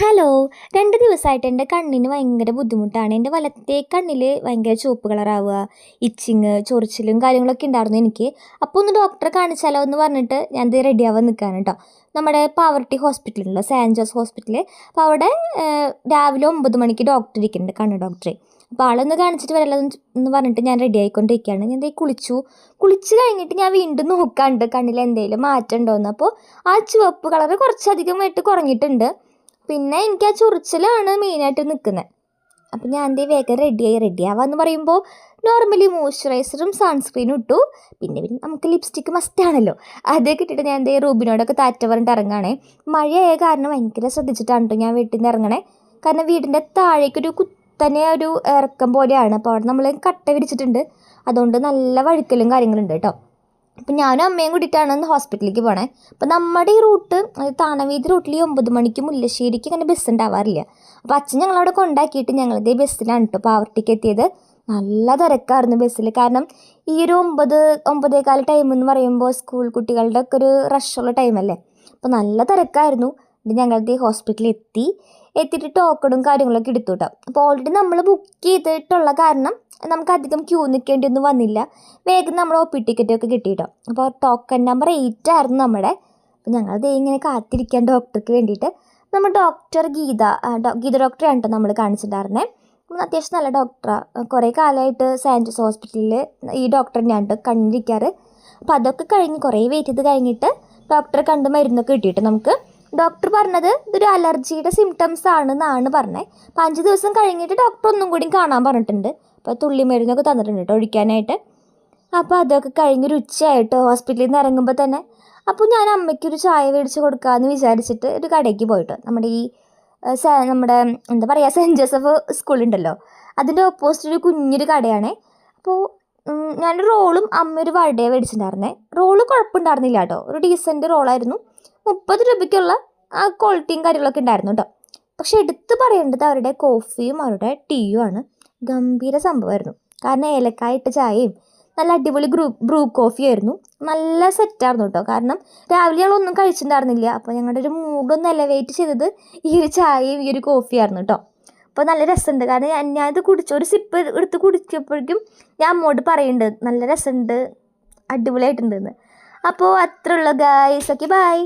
Hello. 2 ദിവസമായിട്ട് എൻ്റെ കണ്ണിന് ഭയങ്കര ബുദ്ധിമുട്ടാണ്. എൻ്റെ വലത്തേ കണ്ണിൽ ഭയങ്കര ചുവപ്പ് കളറാവുക, ഇച്ചിങ്, ചൊറിച്ചിലും കാര്യങ്ങളൊക്കെ ഉണ്ടായിരുന്നു എനിക്ക്. അപ്പോൾ ഒന്ന് ഡോക്ടറെ കാണിച്ചാലോ എന്ന് പറഞ്ഞിട്ട് ഞാൻ ദേ റെഡിയാവാൻ നിൽക്കുകയാണ് കേട്ടോ. നമ്മുടെ പാവർട്ടി ഹോസ്പിറ്റലുണ്ടല്ലോ, സെയിൻറ്റ് ജോസ് ഹോസ്പിറ്റൽ. അപ്പോൾ അവിടെ രാവിലെ 9 മണിക്ക് ഡോക്ടർ ഇരിക്കുന്നുണ്ട്, കണ്ണ് ഡോക്ടറെ. അപ്പോൾ ആളൊന്ന് കാണിച്ചിട്ട് വരല്ലോ എന്ന് പറഞ്ഞിട്ട് ഞാൻ റെഡി ആയിക്കൊണ്ടിരിക്കുകയാണ്. ഞാൻ ദേ കുളിച്ച് കഴിഞ്ഞിട്ട് ഞാൻ വീണ്ടും നോക്കാണ്ട് കണ്ണിൽ എന്തെങ്കിലും മാറ്റം ഉണ്ടോയെന്ന്. അപ്പോൾ ആ ചുവപ്പ് കളർ കുറച്ചധികമായിട്ട് കുറഞ്ഞിട്ടുണ്ട്. പിന്നെ എനിക്ക് ആ ചൊറിച്ചിലാണ് മെയിനായിട്ട് നിൽക്കുന്നത്. അപ്പം ഞാൻ ദേ വേഗം റെഡിയാവാന്ന് പറയുമ്പോൾ നോർമലി മോയ്സ്ചറൈസറും സൺസ്ക്രീനും ഇട്ടു. പിന്നെ നമുക്ക് ലിപ്സ്റ്റിക്ക് മസ്റ്റാണല്ലോ, അതൊക്കെ ഇട്ടിട്ട് ഞാൻ ദേ റൂബിനോടൊക്കെ താറ്റ പറഞ്ഞിട്ട് ഇറങ്ങുകയാണേ. മഴയായ കാരണം ഭയങ്കര ശ്രദ്ധിച്ചിട്ടാണ് കേട്ടോ ഞാൻ വീട്ടിൽ നിന്ന് ഇറങ്ങണേ. കാരണം വീടിൻ്റെ താഴേക്കൊരു കുത്തനെ ഒരു ഇറക്കം പോലെയാണ്. അപ്പോൾ അവിടെ നമ്മൾ കട്ട വിരിച്ചിട്ടുണ്ട്, അതുകൊണ്ട് നല്ല വഴുക്കലും കാര്യങ്ങളുണ്ട് കേട്ടോ. അപ്പം ഞാനും അമ്മയും കൂടിയിട്ടാണ് ഇന്ന് ഹോസ്പിറ്റലിലേക്ക് പോണേ. അപ്പം നമ്മുടെ ഈ റൂട്ട്, താണവീതി റൂട്ടിൽ ഈ 9 മണിക്ക് മുല്ലശ്ശേരിക്ക് ഇങ്ങനെ ബസ് ഉണ്ടാവാറില്ല. അപ്പോൾ അച്ഛൻ ഞങ്ങളവിടെ കൊണ്ടാക്കിയിട്ട് ഞങ്ങളിതേ ബസ്സിലാണ് കേട്ടോ പാവർട്ടിക്ക് എത്തിയത്. നല്ല തിരക്കായിരുന്നു ബസ്സിൽ. കാരണം ഈ ഒരു 9-9:15 ടൈം എന്ന് പറയുമ്പോൾ സ്കൂൾ കുട്ടികളുടെ ഒക്കെ ഒരു റഷുള്ള ടൈമല്ലേ. അപ്പോൾ നല്ല തിരക്കായിരുന്നു. ഞങ്ങളുടെ ഹോസ്പിറ്റലിൽ എത്തിയിട്ട് ടോക്കണും കാര്യങ്ങളൊക്കെ എടുത്തു കേട്ടോ. അപ്പോൾ ഓൾറെഡി നമ്മൾ ബുക്ക് ചെയ്തിട്ടുള്ള കാരണം നമുക്ക് അധികം ക്യൂ നിൽക്കേണ്ടിയൊന്നും വന്നില്ല. വേഗം നമ്മൾ OP ടിക്കറ്റൊക്കെ കിട്ടി കേട്ടോ. അപ്പോൾ ടോക്കൺ നമ്പർ 8 ആയിരുന്നു നമ്മുടെ. അപ്പോൾ ഞങ്ങൾ ഇങ്ങനെ കാത്തിരിക്കാൻ ഡോക്ടർക്ക് വേണ്ടിയിട്ട്. നമ്മൾ ഡോക്ടർ ഗീത ഡോക്ടറെയാണ് കേട്ടോ നമ്മൾ കാണിച്ചിട്ടുണ്ടായിരുന്നത്. അത്യാവശ്യം നല്ല ഡോക്ടറാണ്. കുറേ കാലമായിട്ട് സെയിൻറ്റ് ജോസ് ഹോസ്പിറ്റലിൽ ഈ ഡോക്ടറിനെയാണ് കേട്ടോ കണ്ടിരിക്കാറ്. അപ്പോൾ അതൊക്കെ കഴിഞ്ഞ് കുറേ വെയിറ്റ് ചെയ്ത് കഴിഞ്ഞിട്ട് ഡോക്ടറെ കണ്ട് മരുന്നൊക്കെ കിട്ടിയിട്ട് നമുക്ക്. ഡോക്ടർ പറഞ്ഞത് ഇതൊരു അലർജിയുടെ സിംറ്റംസ് ആണെന്നാണ് പറഞ്ഞത്. അപ്പോൾ 5 ദിവസം കഴിഞ്ഞിട്ട് ഡോക്ടർ ഒന്നും കൂടി കാണാൻ പറഞ്ഞിട്ടുണ്ട്. അപ്പോൾ തുള്ളി മരുന്നൊക്കെ തന്നിട്ടുണ്ട് കേട്ടോ ഒഴിക്കാനായിട്ട്. അപ്പോൾ അതൊക്കെ കഴിഞ്ഞൊരു ഉച്ചയായിട്ട് ഹോസ്പിറ്റലിൽ നിന്ന് ഇറങ്ങുമ്പോൾ തന്നെ അപ്പോൾ ഞാൻ അമ്മയ്ക്കൊരു ചായ മേടിച്ച് കൊടുക്കാമെന്ന് വിചാരിച്ചിട്ട് ഒരു കടയ്ക്ക് പോയിട്ട്, നമ്മുടെ ഈ നമ്മുടെ എന്താ പറയുക, സെൻറ്റ് ജോസഫ് സ്കൂളുണ്ടല്ലോ, അതിൻ്റെ ഓപ്പോസിറ്റ് ഒരു കുഞ്ഞൊരു കടയാണേ. അപ്പോൾ ഞാനൊരു റോളും അമ്മ ഒരു വടയാണ് മേടിച്ചിട്ടുണ്ടായിരുന്നേ. റോള് കുഴപ്പമുണ്ടായിരുന്നില്ല കേട്ടോ, ഒരു ഡീസൻറ്റ് റോളായിരുന്നു. 30 രൂപയ്ക്കുള്ള ആ ക്വാളിറ്റിയും കാര്യങ്ങളൊക്കെ ഉണ്ടായിരുന്നു കേട്ടോ. പക്ഷെ എടുത്ത് പറയേണ്ടത് അവരുടെ കോഫിയും അവരുടെ ടീയും ആണ്. ഗംഭീര സംഭവമായിരുന്നു. കാരണം ഏലക്കായ ഇട്ട ചായയും നല്ല അടിപൊളി ബ്രൂ കോഫിയായിരുന്നു. നല്ല സെറ്റായിരുന്നു കേട്ടോ. കാരണം രാവിലെ ഞങ്ങളൊന്നും കഴിച്ചിട്ടുണ്ടായിരുന്നില്ല. അപ്പോൾ ഞങ്ങളുടെ ഒരു മൂഡൊന്ന് എലവേറ്റ് ചെയ്തത് ഈ ഒരു ചായയും ഈ ഒരു കോഫിയായിരുന്നു കേട്ടോ. അപ്പോൾ നല്ല രസമുണ്ട്. കാരണം ഞാനിത് ഒരു സിപ്പ് എടുത്ത് കുടിച്ചപ്പോഴേക്കും ഞാൻ അമ്മോട് പറയുന്നുണ്ട് നല്ല രസമുണ്ട്, അടിപൊളിയായിട്ടുണ്ടെന്ന്. അപ്പോൾ അത്രയുള്ള ഗായ്സ്. Okay, by.